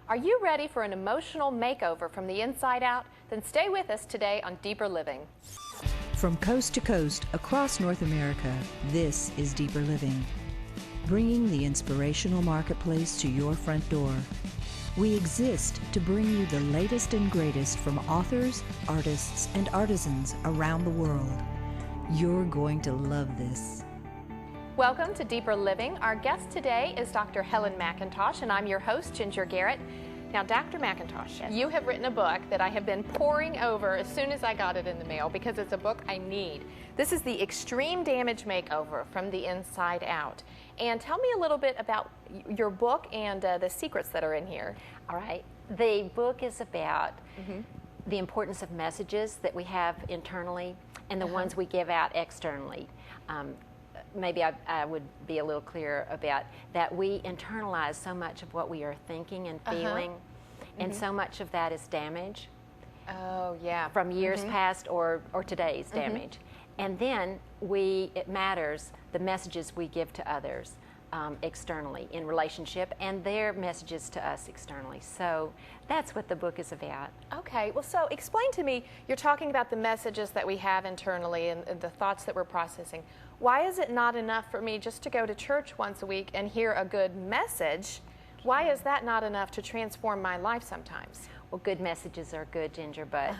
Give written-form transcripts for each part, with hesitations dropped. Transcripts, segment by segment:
Are you ready for an emotional makeover from the inside out? Then stay with us today on Deeper Living. From coast to coast across North America, this is Deeper Living, bringing the inspirational marketplace to your front door. We exist to bring you the latest and greatest from authors, artists, and artisans around the world. You're going to love this. Welcome to Deeper Living. Our guest today is Dr. Helen McIntosh, and I'm your host, Ginger Garrett. Now, Dr. McIntosh, Yes. You have written a book that I have been poring over as soon as I got it in the mail because it's a book I need. This is the Extreme Damage Makeover from the Inside Out. And tell me a little bit about your book and the secrets that are in here. All right. The book is about the importance of messages that we have internally and the ones we give out externally. Maybe I would be a little clearer about that. We internalize so much of what we are thinking and feeling, and so much of that is damage. Oh, yeah. From years past or today's damage. And then it matters the messages we give to others externally in relationship and their messages to us externally. So that's what the book is about. Okay, well, so explain to me, you're talking about the messages that we have internally and the thoughts that we're processing. Why is it not enough for me just to go to church once a week and hear a good message? Why is that not enough to transform my life sometimes? Well, good messages are good, Ginger, but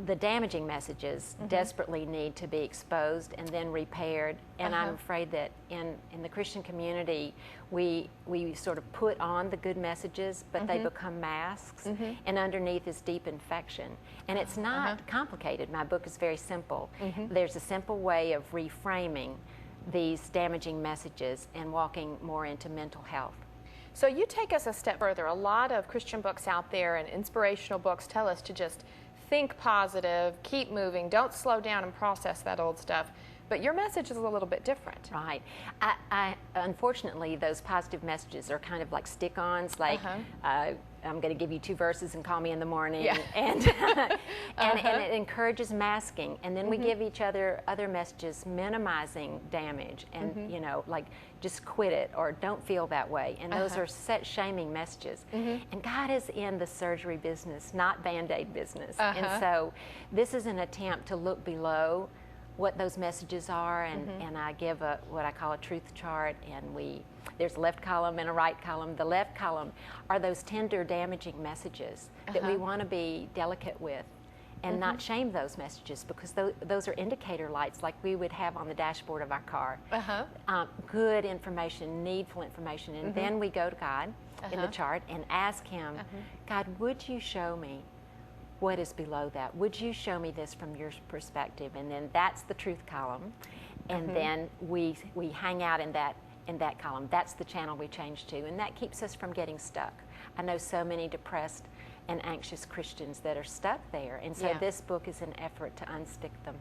the damaging messages desperately need to be exposed and then repaired. And I'm afraid that in the Christian community, we sort of put on the good messages, but they become masks, and underneath is deep infection. And it's not complicated. My book is very simple. There's a simple way of reframing these damaging messages and walking more into mental health. So you take us a step further. A lot of Christian books out there and inspirational books tell us to just think positive, keep moving, don't slow down and process that old stuff. But your message is a little bit different. Right. Unfortunately, those positive messages are kind of like stick-ons, like I'm going to give you 2 verses and call me in the morning, and it encourages masking. And then we give each other other messages minimizing damage, and you know, like just quit it or don't feel that way. And those are set shaming messages. And God is in the surgery business, not Band-Aid business. And so this is an attempt to look below what those messages are, and I give what I call a truth chart, and there's a left column and a right column. The left column are those tender, damaging messages that we want to be delicate with and not shame those messages, because those are indicator lights like we would have on the dashboard of our car. Good information, needful information, and then we go to God in the chart and ask Him, God, would you show me what is below that? Would you show me this from your perspective? And then that's the truth column, and then we hang out in that column. That's the channel we change to, and that keeps us from getting stuck. I know so many depressed and anxious Christians that are stuck there, and so this book is an effort to unstick them.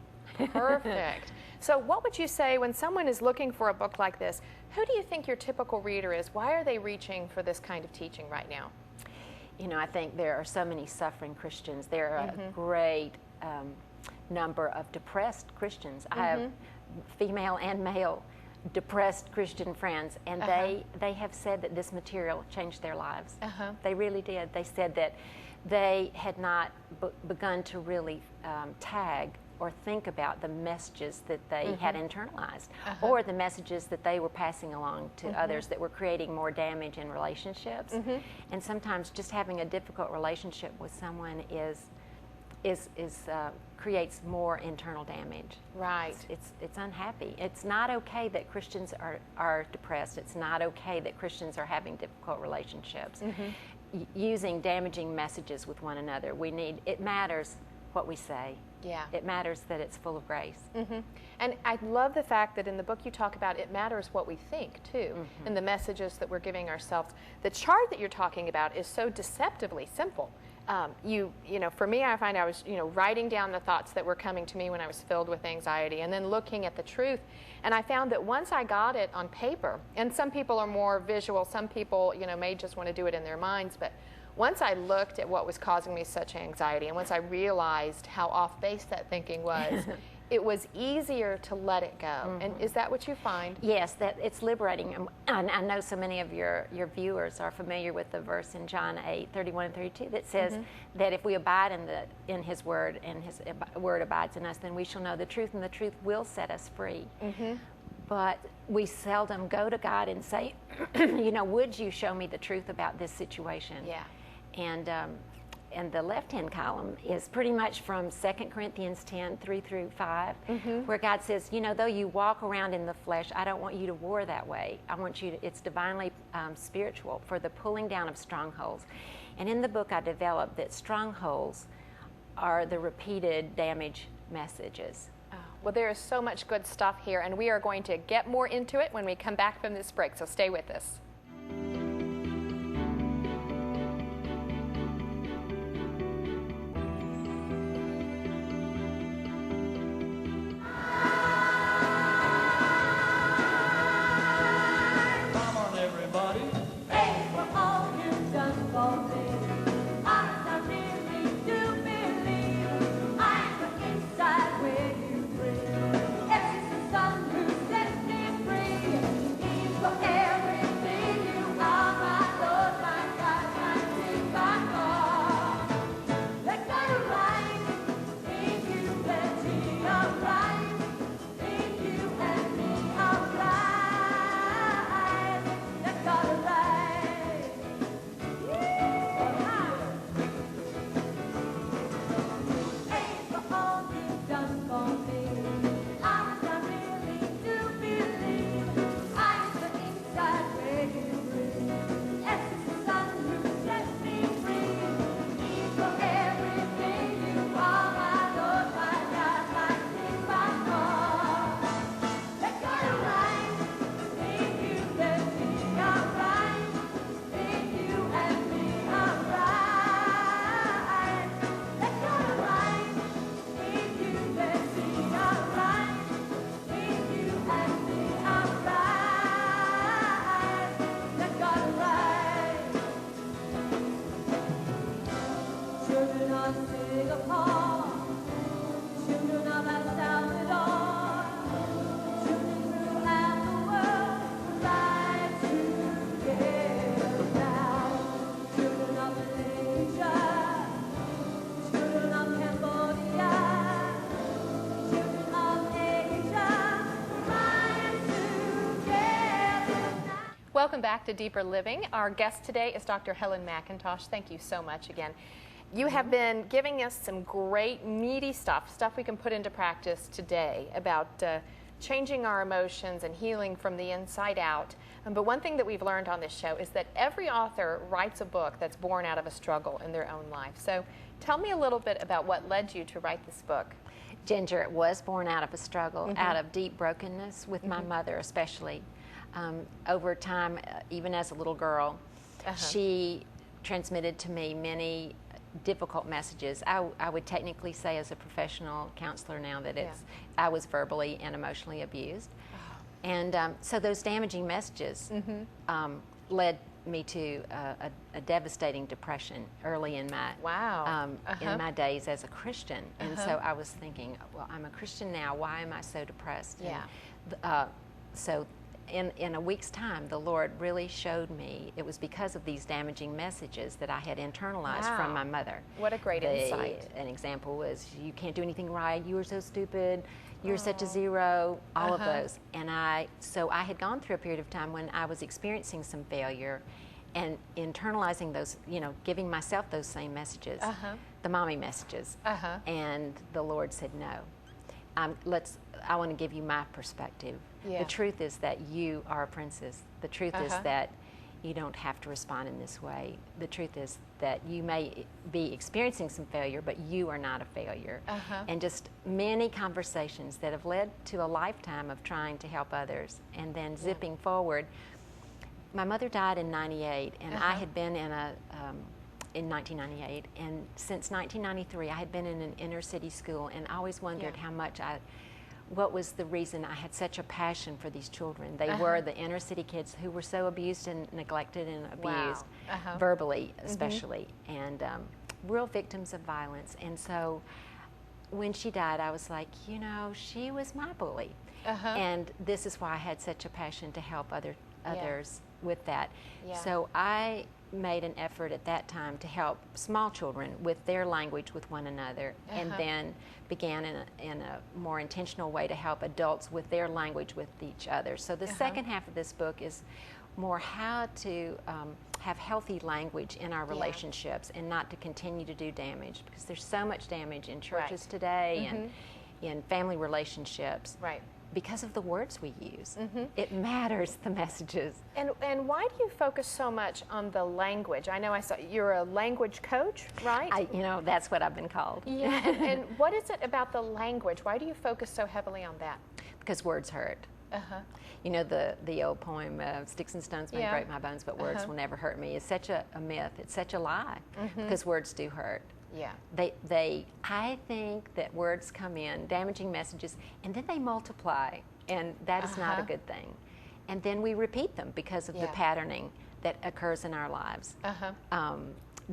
Perfect. So what would you say when someone is looking for a book like this? Who do you think your typical reader is? Why are they reaching for this kind of teaching right now? You know, I think there are so many suffering Christians. There are a great number of depressed Christians. I have female and male depressed Christian friends, and they have said that this material changed their lives. They really did. They said that they had not begun to really tag or think about the messages that they had internalized, or the messages that they were passing along to others that were creating more damage in relationships. And sometimes just having a difficult relationship with someone creates more internal damage. Right. It's unhappy. It's not okay that Christians are depressed. It's not okay that Christians are having difficult relationships. Using damaging messages with one another. It matters what we say. Yeah. It matters that it's full of grace. And I love the fact that in the book you talk about it matters what we think too, and the messages that we're giving ourselves. The chart that you're talking about is so deceptively simple. You know, for me, I find I was, writing down the thoughts that were coming to me when I was filled with anxiety, and then looking at the truth. And I found that once I got it on paper, and some people are more visual, some people, may just want to do it in their minds, but once I looked at what was causing me such anxiety, and once I realized how off base that thinking was, it was easier to let it go. And is that what you find? Yes, that it's liberating. I know so many of your viewers are familiar with the verse in John 8:31 and 32 that says that if we abide in His Word and His Word abides in us, then we shall know the truth, and the truth will set us free. But we seldom go to God and say, you know, would you show me the truth about this situation? Yeah. And the left-hand column is pretty much from 2 Corinthians 10, 3 through 5, where God says, you know, though you walk around in the flesh, I don't want you to war that way. I want you to, it's divinely spiritual for the pulling down of strongholds. And in the book, I developed that strongholds are the repeated damage messages. Oh, well, there is so much good stuff here, and we are going to get more into it when we come back from this break, so stay with us. Welcome back to Deeper Living. Our guest today is Dr. Helen McIntosh. Thank you so much again. You have been giving us some great, meaty stuff we can put into practice today about changing our emotions and healing from the inside out. But one thing that we've learned on this show is that every author writes a book that's born out of a struggle in their own life. So tell me a little bit about what led you to write this book. Ginger, it was born out of a struggle, out of deep brokenness with my mother especially. Over time, even as a little girl, she transmitted to me many difficult messages. I would technically say as a professional counselor now that I was verbally and emotionally abused. And so those damaging messages led me to a devastating depression early in my in my days as a Christian. And so I was thinking, well, I'm a Christian now. Why am I so depressed? And, so in a week's time, the Lord really showed me it was because of these damaging messages that I had internalized from my mother. What a great insight. An example was, you can't do anything right, you are so stupid, you're such a zero, all of those. And so I had gone through a period of time when I was experiencing some failure and internalizing those, you know, giving myself those same messages, the mommy messages. And the Lord said, no. I want to give you my perspective. The truth is that you are a princess. The truth is that you don't have to respond in this way. The truth is that you may be experiencing some failure, but you are not a failure. And just many conversations that have led to a lifetime of trying to help others. And then zipping forward, my mother died in '98, and I had been in 1998, and since 1993 I had been in an inner city school, and I always wondered how much what was the reason I had such a passion for these children. They were the inner city kids who were so abused and neglected and abused, verbally especially, and real victims of violence. And so when she died, I was like, you know, she was my bully. And this is why I had such a passion to help others with that. Yeah. So I made an effort at that time to help small children with their language with one another, and then began in a more intentional way to help adults with their language with each other. So the second half of this book is more how to have healthy language in our relationships and not to continue to do damage, because there's so much damage in churches today and in family relationships. Right. Because of the words we use. It matters, the messages. And why do you focus so much on the language? I know I saw you're a language coach, right? You know, that's what I've been called. Yeah. and what is it about the language? Why do you focus so heavily on that? Because words hurt. You know, the old poem, "Sticks and stones may break my bones, but words will never hurt me," is such a myth. It's such a lie, because words do hurt. Yeah. I think that words come in, damaging messages, and then they multiply, and that is not a good thing. And then we repeat them because of the patterning that occurs in our lives.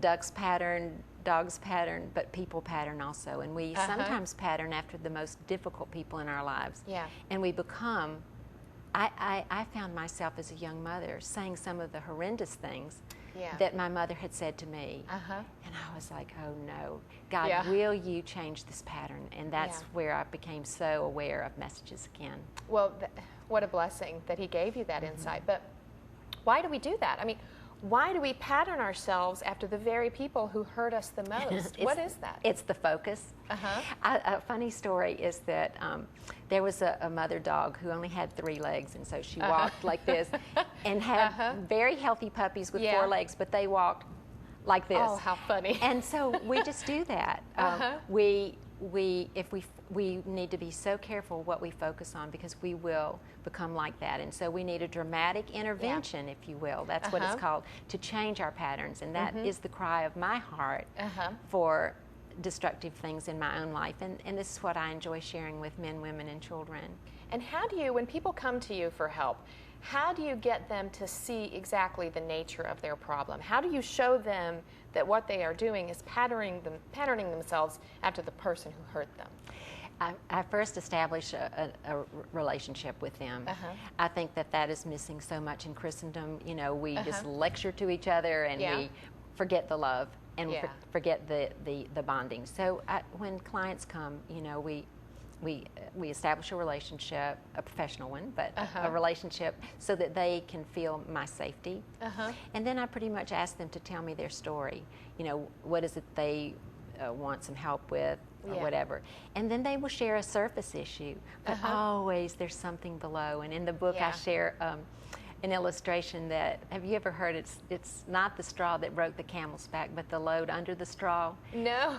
Ducks pattern, dogs pattern, but people pattern also. And we sometimes pattern after the most difficult people in our lives. Yeah. And we become, I found myself as a young mother saying some of the horrendous things that my mother had said to me. And I was like, oh no, God, will you change this pattern? And that's where I became so aware of messages again. Well, what a blessing that He gave you that insight. But why do we do that? I mean, why do we pattern ourselves after the very people who hurt us the most? What is that? It's the focus. A funny story is that there was a mother dog who only had 3 legs, and so she walked like this, and had very healthy puppies with 4 legs, but they walked like this. Oh, how funny. And so we just do that. We need to be so careful what we focus on, because we will become like that. And so we need a dramatic intervention, if you will. That's what it's called, to change our patterns. And that is the cry of my heart for destructive things in my own life. And this is what I enjoy sharing with men, women, and children. And how do you, when people come to you for help, how do you get them to see exactly the nature of their problem? How do you show them that what they are doing is patterning themselves after the person who hurt them? I first establish a relationship with them. I think that is missing so much in Christendom. You know, we just lecture to each other, and we forget the love, and we forget the bonding. So when clients come, you know, we establish a relationship, a professional one, but a relationship, so that they can feel my safety. And then I pretty much ask them to tell me their story. You know, what is it they want some help with, or whatever. And then they will share a surface issue, but always there's something below. And in the book I share an illustration that, have you ever heard, it's not the straw that broke the camel's back, but the load under the straw? No.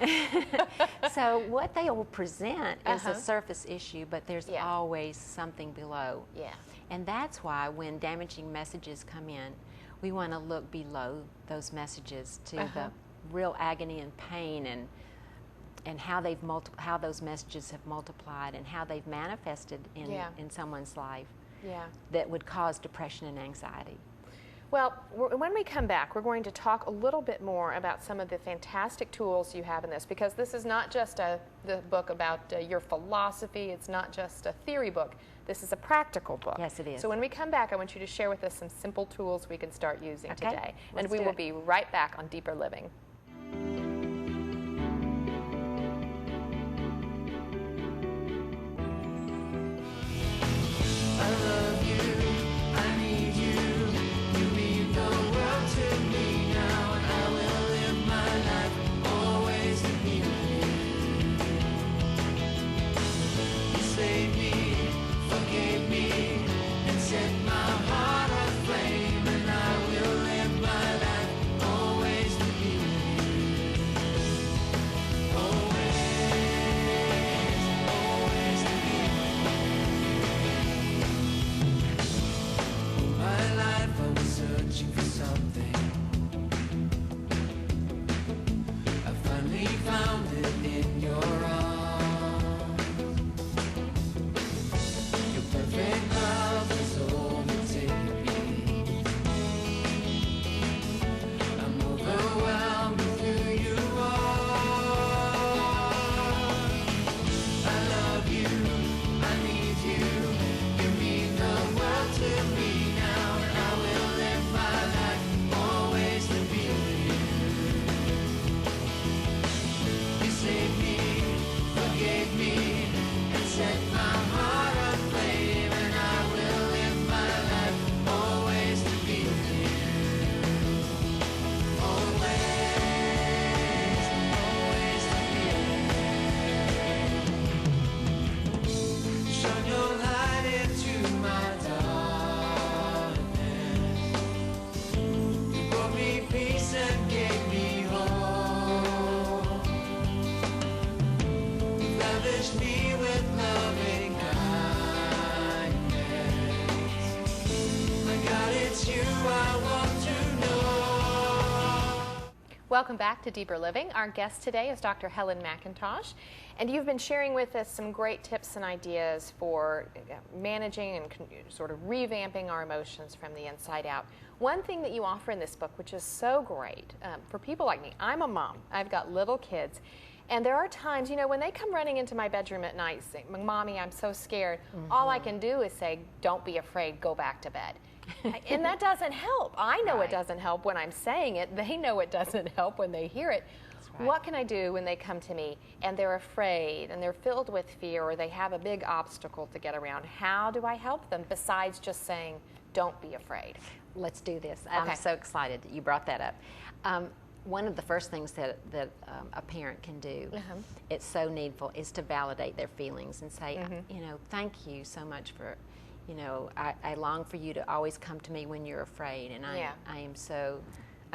So what they will present is a surface issue, but there's always something below. And that's why when damaging messages come in, we want to look below those messages to the real agony and pain, and how those messages have multiplied, and how they've manifested in someone's life that would cause depression and anxiety. Well, when we come back, we're going to talk a little bit more about some of the fantastic tools you have in this, because this is not just the book about your philosophy. It's not just a theory book. This is a practical book. Yes, it is. So when we come back, I want you to share with us some simple tools we can start using today. And we will be right back on Deeper Living. Welcome back to Deeper Living. Our guest today is Dr. Helen McIntosh, and you've been sharing with us some great tips and ideas for managing and sort of revamping our emotions from the inside out. One thing that you offer in this book, which is so great for people like me, I'm a mom, I've got little kids, and there are times, you know, when they come running into my bedroom at night saying, Mommy, I'm so scared, all I can do is say, don't be afraid, go back to bed. And that doesn't help. I know it doesn't help when I'm saying it. They know it doesn't help when they hear it. Right. What can I do when they come to me and they're afraid and they're filled with fear or they have a big obstacle to get around? How do I help them besides just saying, don't be afraid? Let's do this. Okay. I'm so excited that you brought that up. One of the first things that a parent can do, it's so needful, is to validate their feelings and say, you know, thank you so much for, you know, I long for you to always come to me when you're afraid, and I'm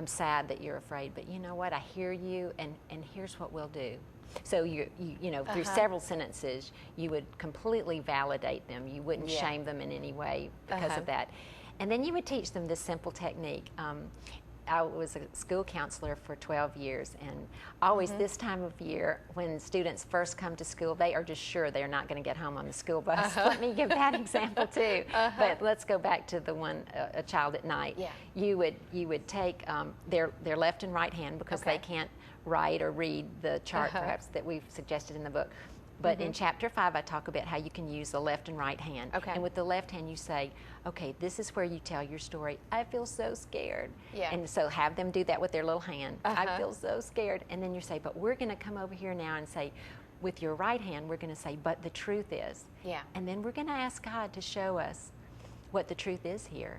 sad that you're afraid, but you know what, I hear you, and here's what we'll do. So you know, through several sentences, you would completely validate them. You wouldn't shame them in any way because of that. And then you would teach them this simple technique. I was a school counselor for 12 years, and always this time of year when students first come to school, they are just sure they're not going to get home on the school bus. Let me give that example too. But let's go back to the one, a child at night. Yeah. You would take their left and right hand, because they can't write or read the chart perhaps that we've suggested in the book. But in Chapter 5, I talk about how you can use the left and right hand. And with the left hand, you say, okay, this is where you tell your story. I feel so scared. And so have them do that with their little hand. I feel so scared. And then you say, but we're going to come over here now and say, with your right hand, we're going to say, but the truth is. And then we're going to ask God to show us what the truth is here.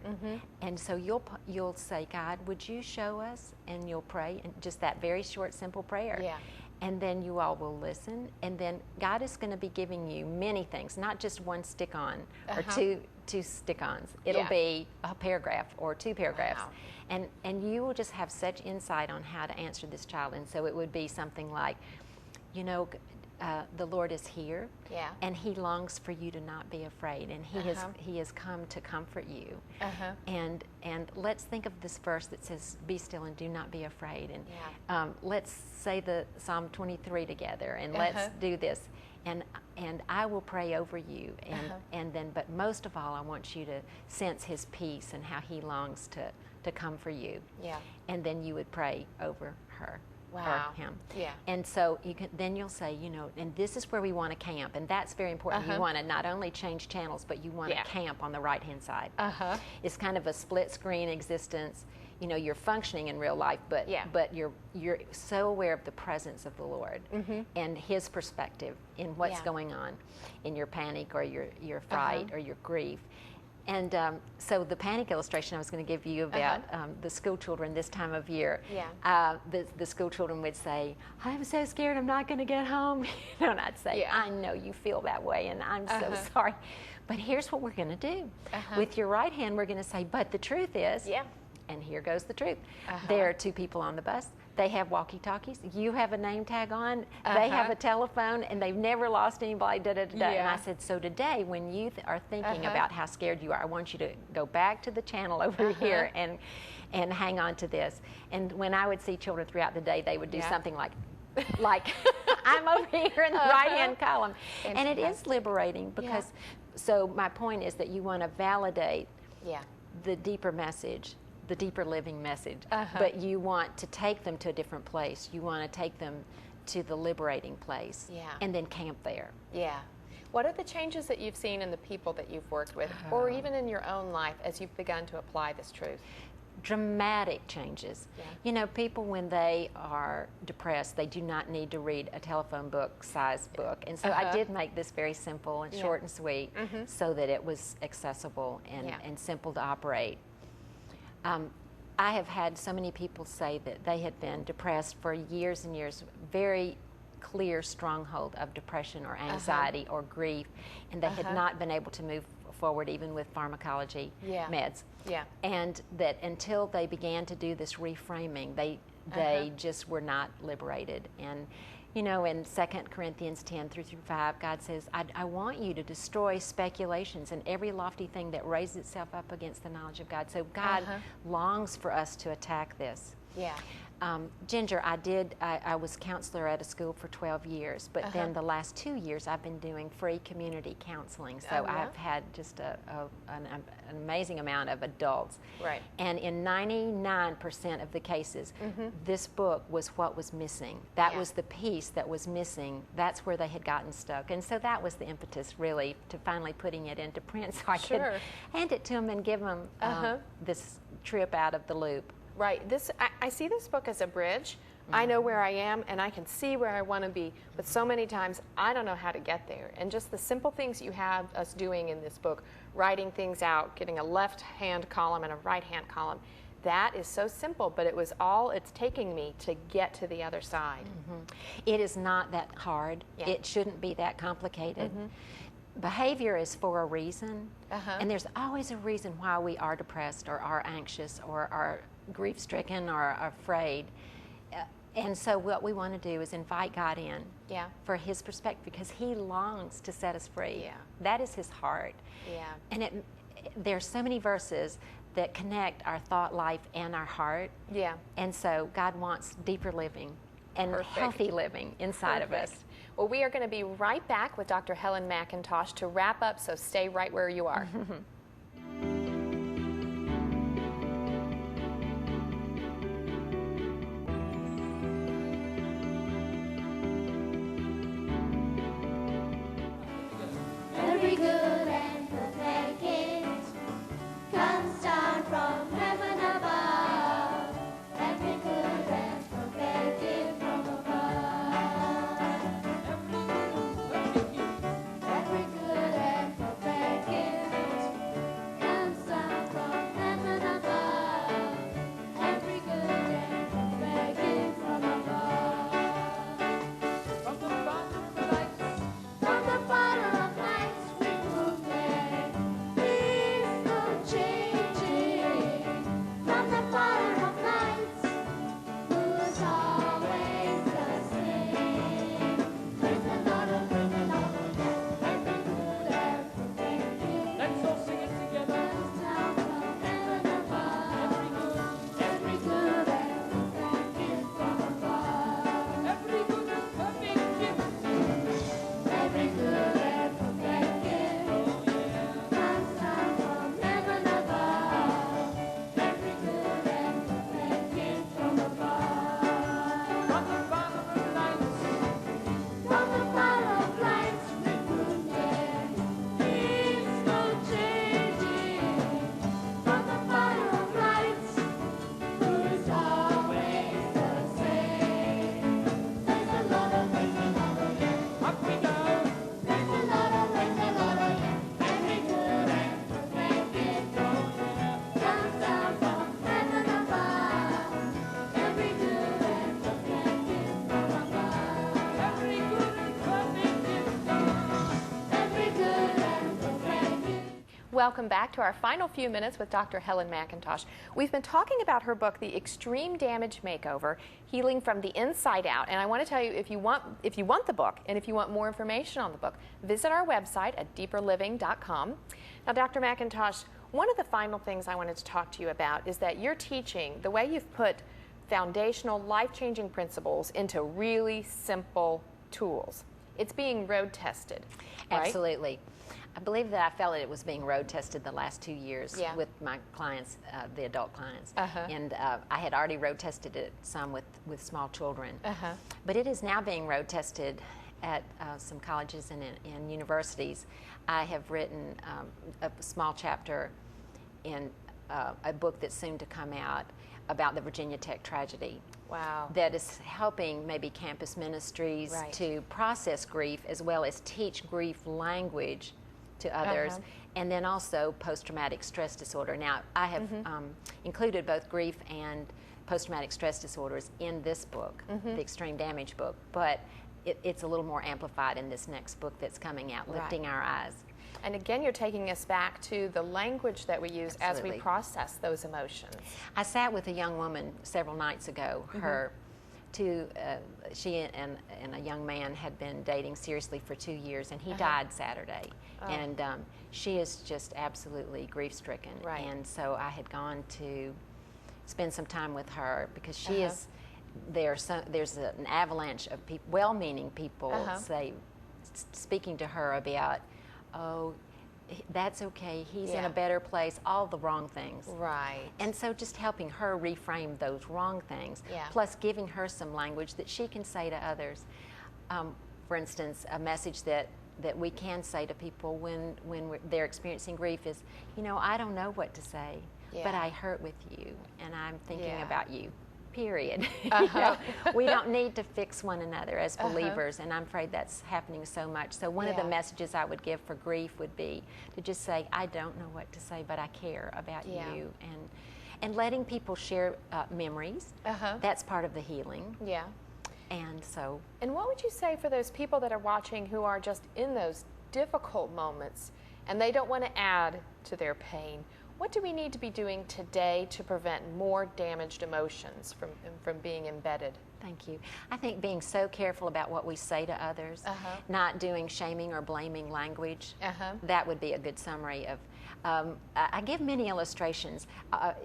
And so you'll say, God, would you show us? And you'll pray, and just that very short, simple prayer. And then you all will listen, and then God is going to be giving you many things, not just one stick-on or two stick-ons. It'll be a paragraph or two paragraphs. And you will just have such insight on how to answer this child. And so it would be something like, you know, the Lord is here, and He longs for you to not be afraid, and He has come to comfort you. And let's think of this verse that says, "Be still and do not be afraid." And let's say the Psalm 23 together, and let's do this. And I will pray over you, and then, but most of all, I want you to sense His peace and how He longs to comfort you. And then you would pray over her. Or him. And so then you'll say, you know, and this is where we want to camp, and that's very important. You want to not only change channels, but you want to camp on the right-hand side. It's kind of a split-screen existence. You know, you're functioning in real life, but you're so aware of the presence of the Lord and His perspective in what's going on in your panic or your fright or your grief. And so the panic illustration I was going to give you about the school children this time of year, the school children would say, I'm so scared I'm not going to get home. You know, and I'd say, I know you feel that way, and I'm so sorry. But here's what we're going to do. With your right hand, we're going to say, but the truth is, and here goes the truth. There are two people on the bus. They have walkie-talkies. You have a name tag on. They have a telephone, and they've never lost anybody, And I said, so today, when you are thinking about how scared you are, I want you to go back to the channel over here and hang on to this. And when I would see children throughout the day, they would do something like I'm over here in the right-hand column. And it is liberating because, so my point is that you want to validate the deeper message, the deeper living message, but you want to take them to a different place. You want to take them to the liberating place and then camp there. What are the changes that you've seen in the people that you've worked with, or even in your own life as you've begun to apply this truth? Dramatic changes. You know, people, when they are depressed, they do not need to read a telephone book size book. And so I did make this very simple and short and sweet so that it was accessible and simple to operate. I have had so many people say that they had been depressed for years and years, very clear stronghold of depression or anxiety or grief, and they had not been able to move forward even with pharmacology meds. And that until they began to do this reframing, they just were not liberated. And you know, in 2 Corinthians 10:3-5, God says, I want you to destroy speculations and every lofty thing that raises itself up against the knowledge of God. So God longs for us to attack this. Ginger, I was counselor at a school for 12 years, but then the last 2 years I've been doing free community counseling. So I've had just an amazing amount of adults. Right. And in 99% of the cases, this book was what was missing. That was the piece that was missing. That's where they had gotten stuck. And so that was the impetus, really, to finally putting it into print so I could hand it to them and give them this trip out of the loop. Right. I see this book as a bridge. I know where I am and I can see where I want to be, but so many times I don't know how to get there. And just the simple things you have us doing in this book, writing things out, getting a left-hand column and a right-hand column, that is so simple, but it was all it's taking me to get to the other side. It is not that hard. It shouldn't be that complicated. Behavior is for a reason, and there's always a reason why we are depressed or are anxious or are grief-stricken or afraid. And so what we want to do is invite God in for His perspective, because He longs to set us free. That is His heart. And there's so many verses that connect our thought life and our heart. And so God wants deeper living and healthy living inside of us. Well, we are going to be right back with Dr. Helen McIntosh to wrap up, so stay right where you are. Every good and perfect gift comes down from heaven above. Every good and perfect gift from above. Every good and perfect gift comes down from heaven above. Every good and perfect gift from above. From the Father of lights. From the Father of lights. Welcome back to our final few minutes with Dr. Helen McIntosh. We've been talking about her book, The Extreme Damage Makeover, Healing from the Inside Out. And I want to tell you, if you want the book and if you want more information on the book, visit our website at deeperliving.com. Now, Dr. McIntosh, one of the final things I wanted to talk to you about is that you're teaching the way you've put foundational, life-changing principles into really simple tools. It's being road tested, right? Absolutely. I believe that I felt that it was being road tested the last 2 years with my clients, the adult clients. And I had already road tested it some with small children. But it is now being road tested at some colleges and universities. I have written a small chapter in a book that's soon to come out about the Virginia Tech tragedy. Wow. That is helping maybe campus ministries to process grief as well as teach grief language to others, and then also post-traumatic stress disorder. Now, I have included both grief and post-traumatic stress disorders in this book, the Extreme Damage book, but it's a little more amplified in this next book that's coming out, Lifting Our Eyes. And again, you're taking us back to the language that we use as we process those emotions. I sat with a young woman several nights ago. She and a young man had been dating seriously for 2 years, and he died Saturday. And she is just absolutely grief-stricken. And so I had gone to spend some time with her because she is there's an avalanche of well-meaning people speaking to her about, oh, that's okay, he's in a better place, all the wrong things. Right. And so just helping her reframe those wrong things, plus giving her some language that she can say to others. For instance, a message that we can say to people when they're experiencing grief is, you know, I don't know what to say, but I hurt with you, and I'm thinking about you. Period. You know, we don't need to fix one another as believers, and I'm afraid that's happening so much. So one of the messages I would give for grief would be to just say, I don't know what to say, but I care about you, and letting people share memories. That's part of the healing. Yeah. And so. And what would you say for those people that are watching who are just in those difficult moments and they don't want to add to their pain? What do we need to be doing today to prevent more damaged emotions from being embedded? Thank you. I think being so careful about what we say to others, not doing shaming or blaming language, that would be a good summary of. I give many illustrations.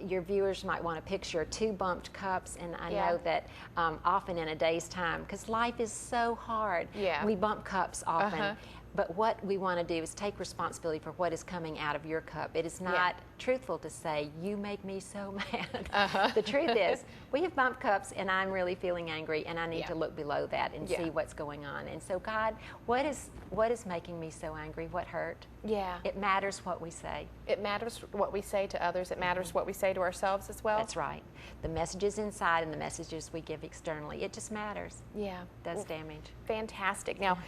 Your viewers might want to picture 2 bumped cups, and I know that often in a day's time, because life is so hard, we bump cups often. But what we want to do is take responsibility for what is coming out of your cup. It is not truthful to say, you make me so mad. The truth is, we have bumped cups and I'm really feeling angry, and I need to look below that and see what's going on. And so, God, what is making me so angry? What hurt? Yeah. It matters what we say. It matters what we say to others. It matters what we say to ourselves as well. That's right. The messages inside and the messages we give externally, it just matters. Yeah. Does damage. Fantastic. Now,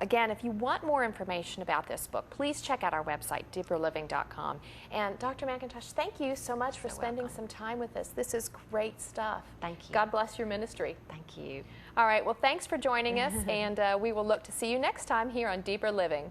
again, if you want more information about this book, please check out our website, deeperliving.com. And Dr. McIntosh, thank you so much for spending some time with us. This is great stuff. Thank you. God bless your ministry. Thank you. All right. Well, thanks for joining us, and we will look to see you next time here on Deeper Living.